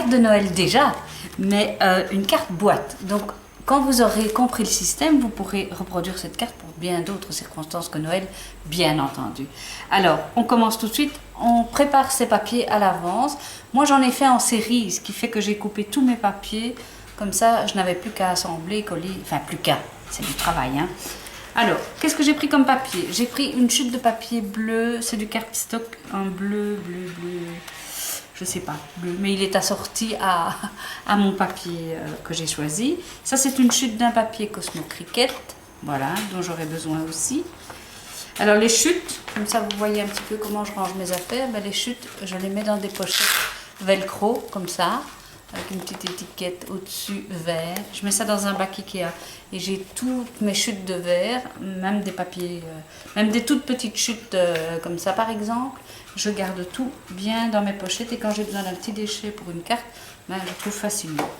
carte de Noël déjà, mais une carte boîte. Donc, quand vous aurez compris le système, vous pourrez reproduire cette carte pour bien d'autres circonstances que Noël, bien entendu. Alors, on commence tout de suite. On prépare ses papiers à l'avance. Moi, j'en ai fait en série, ce qui fait que j'ai coupé tous mes papiers. Comme ça, je n'avais plus qu'à assembler, coller. Enfin, plus qu'à. C'est du travail, hein. Alors, qu'est-ce que j'ai pris comme papier? J'ai pris une chute de papier bleu. C'est du cardstock, un bleu, je sais pas, bleu, mais il est assorti à mon papier que j'ai choisi. Ça, c'est une chute d'un papier Cosmo Cricket, voilà, dont j'aurai besoin aussi. Alors, les chutes, comme ça, vous voyez un petit peu comment je range mes affaires. Ben, les chutes, je les mets dans des pochettes velcro, comme ça, avec une petite étiquette au-dessus vert. Je mets ça dans un bac Ikea et j'ai toutes mes chutes de verre, même des papiers, même des toutes petites chutes comme ça par exemple. Je garde tout bien dans mes pochettes et quand j'ai besoin d'un petit déchet pour une carte, ben, je trouve facilement.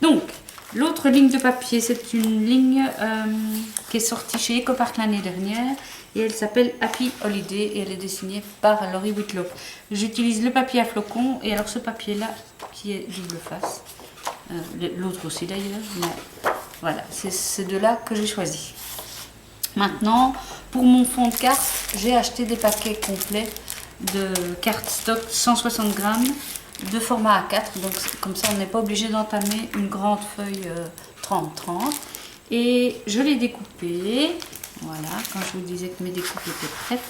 Donc, l'autre ligne de papier, c'est une ligne qui est sortie chez EcoPark l'année dernière et elle s'appelle Happy Holiday et elle est dessinée par Laurie Whitlock. J'utilise le papier à flocons et alors ce papier-là qui est double face, l'autre aussi d'ailleurs, mais voilà, c'est ces deux-là que j'ai choisi. Maintenant, pour mon fond de carte, j'ai acheté des paquets complets de cardstock 160 grammes de format A4, donc comme ça on n'est pas obligé d'entamer une grande feuille 30-30 et je l'ai découpé, voilà, quand je vous disais que mes découpes étaient prêtes,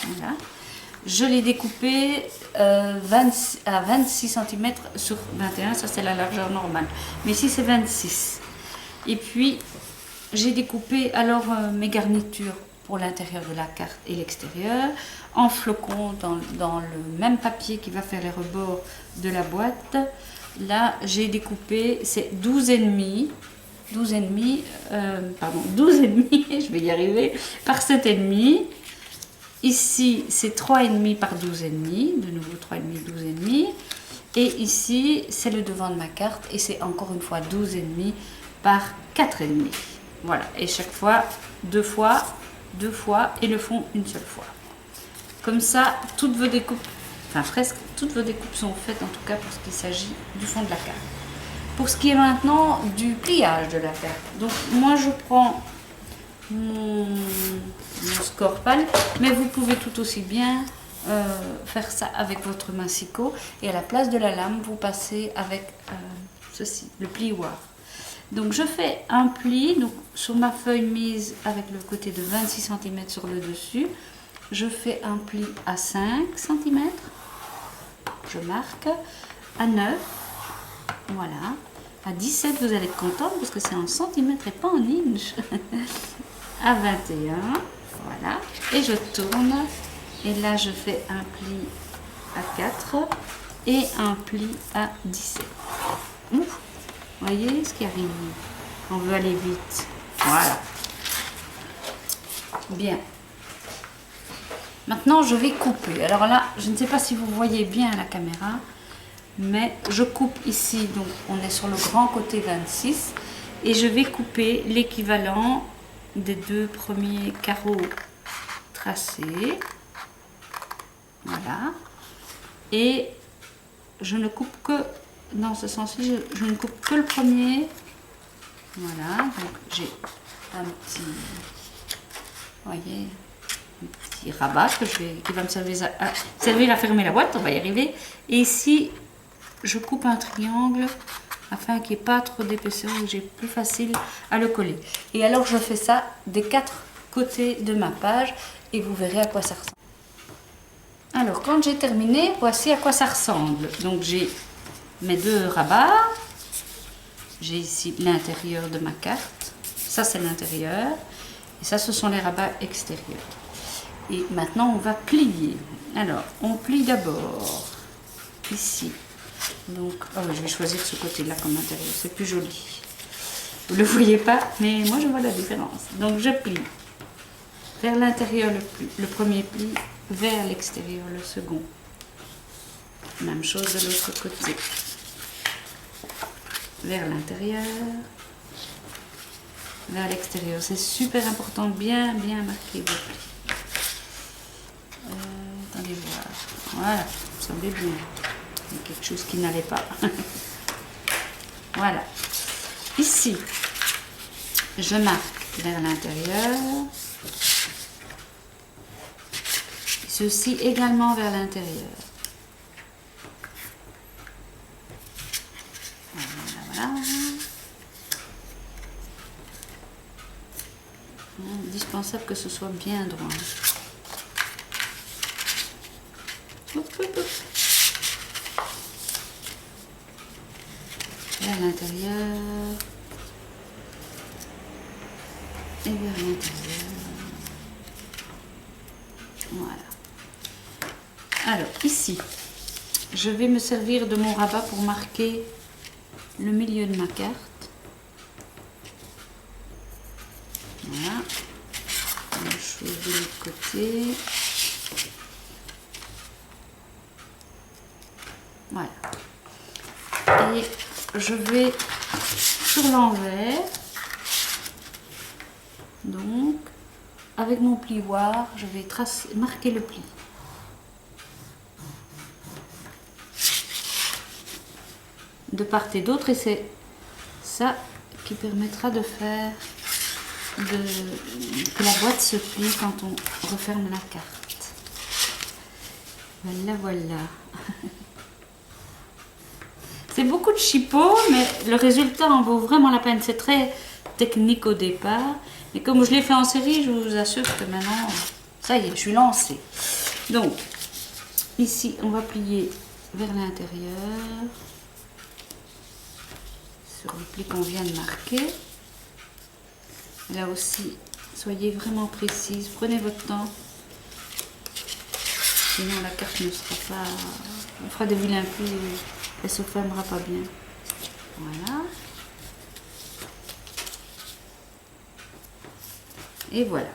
voilà, je l'ai découpé à 26 cm sur 21, ça c'est la largeur normale, mais ici c'est 26. Et puis j'ai découpé alors mes garnitures pour l'intérieur de la carte et l'extérieur en flocons dans le même papier qui va faire les rebords de la boîte. Là j'ai découpé, c'est 12,5 je vais y arriver, par 7,5. Ici c'est 3,5 par 12,5, de nouveau 3,5, 12,5. Et ici c'est le devant de ma carte et c'est encore une fois 12,5 par 4,5. Voilà, et chaque fois, deux fois, et le fond une seule fois. Comme ça, toutes vos découpes, enfin presque toutes vos découpes sont faites, en tout cas pour ce qui s'agit du fond de la carte. Pour ce qui est maintenant du pliage de la carte, donc moi je prends mon score pâle, mais vous pouvez tout aussi bien faire ça avec votre mincicot et à la place de la lame, vous passez avec ceci, le plioir. Donc je fais un pli, donc sur ma feuille mise avec le côté de 26 cm sur le dessus, je fais un pli à 5 cm, je marque, à 9, voilà, à 17 vous allez être contente parce que c'est en centimètres et pas en inches, à 21, voilà, et je tourne, et là je fais un pli à 4 et un pli à 17. Ouf. Voyez ce qui arrive, on veut aller vite, voilà, bien. Maintenant je vais couper, alors là je ne sais pas si vous voyez bien à la caméra, mais je coupe ici, donc on est sur le grand côté 26 et je vais couper l'équivalent des deux premiers carreaux tracés, voilà, et je ne coupe que dans ce sens-ci, je ne coupe que le premier. Voilà, donc j'ai un petit, voyez, un petit rabat qui va me servir à fermer la boîte, on va y arriver. Et ici, je coupe un triangle afin qu'il n'y ait pas trop d'épaisseur et que j'ai plus facile à le coller. Et alors, je fais ça des 4 côtés de ma page et vous verrez à quoi ça ressemble. Alors, quand j'ai terminé, voici à quoi ça ressemble. Donc, j'ai mes deux rabats, j'ai ici l'intérieur de ma carte, ça c'est l'intérieur, et ça ce sont les rabats extérieurs. Et maintenant on va plier. Alors on plie d'abord ici, donc je vais choisir ce côté là comme intérieur, c'est plus joli. Vous ne le voyez pas, mais moi je vois la différence. Donc je plie vers l'intérieur le premier pli, vers l'extérieur le second. Même chose de l'autre côté. Vers l'intérieur, vers l'extérieur. C'est super important de bien marquer vos plis. Attendez voir. Voilà, ça me bien. Il y a quelque chose qui n'allait pas. Voilà. Ici, je marque vers l'intérieur. Ceci également vers l'intérieur. Voilà. Indispensable que ce soit bien droit. Hop, hop, hop. Vers l'intérieur. Et vers l'intérieur. Voilà. Alors, ici, je vais me servir de mon rabat pour marquer le milieu de ma carte. Voilà. Même chose de l'autre côté. Voilà. Et je vais sur l'envers. Donc, avec mon plioir, je vais marquer le pli. De part et d'autre, et c'est ça qui permettra de faire que la boîte se plie quand on referme la carte. Voilà, voilà. C'est beaucoup de chipot, mais le résultat en vaut vraiment la peine. C'est très technique au départ, mais comme je l'ai fait en série, je vous assure que maintenant, ça y est, je suis lancée. Donc, ici, on va plier vers l'intérieur, sur le pli qu'on vient de marquer. Là aussi, soyez vraiment précise, prenez votre temps, sinon la carte ne sera pas, on fera des vilains plis, elle se fermera pas bien. Voilà. Et voilà.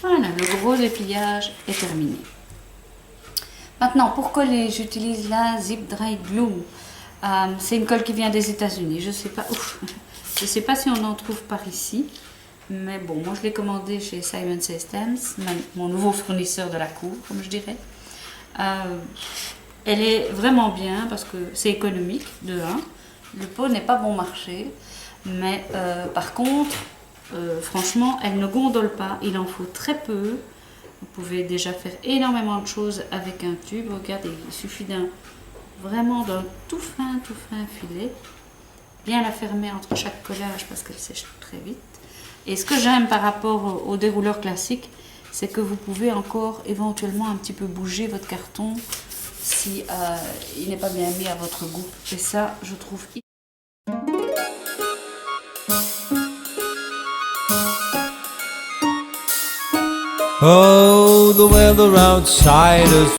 Voilà, le gros dépliage est terminé. Maintenant, pour coller, j'utilise la Zip Dry Glue. C'est une colle qui vient des États-Unis. Je sais pas, je sais pas si on en trouve par ici, mais bon, moi je l'ai commandée chez Simon Systems, mon nouveau fournisseur de la cour, comme je dirais. Elle est vraiment bien parce que c'est économique de 1. Le pot n'est pas bon marché, mais par contre, franchement, elle ne gondole pas. Il en faut très peu. Vous pouvez déjà faire énormément de choses avec un tube. Regardez, il suffit vraiment d'un tout fin filet. Bien la fermer entre chaque collage parce qu'elle sèche très vite. Et ce que j'aime par rapport au dérouleur classique, c'est que vous pouvez encore éventuellement un petit peu bouger votre carton si il n'est pas bien mis à votre goût. Et ça, je trouve... Oh, the weather outside is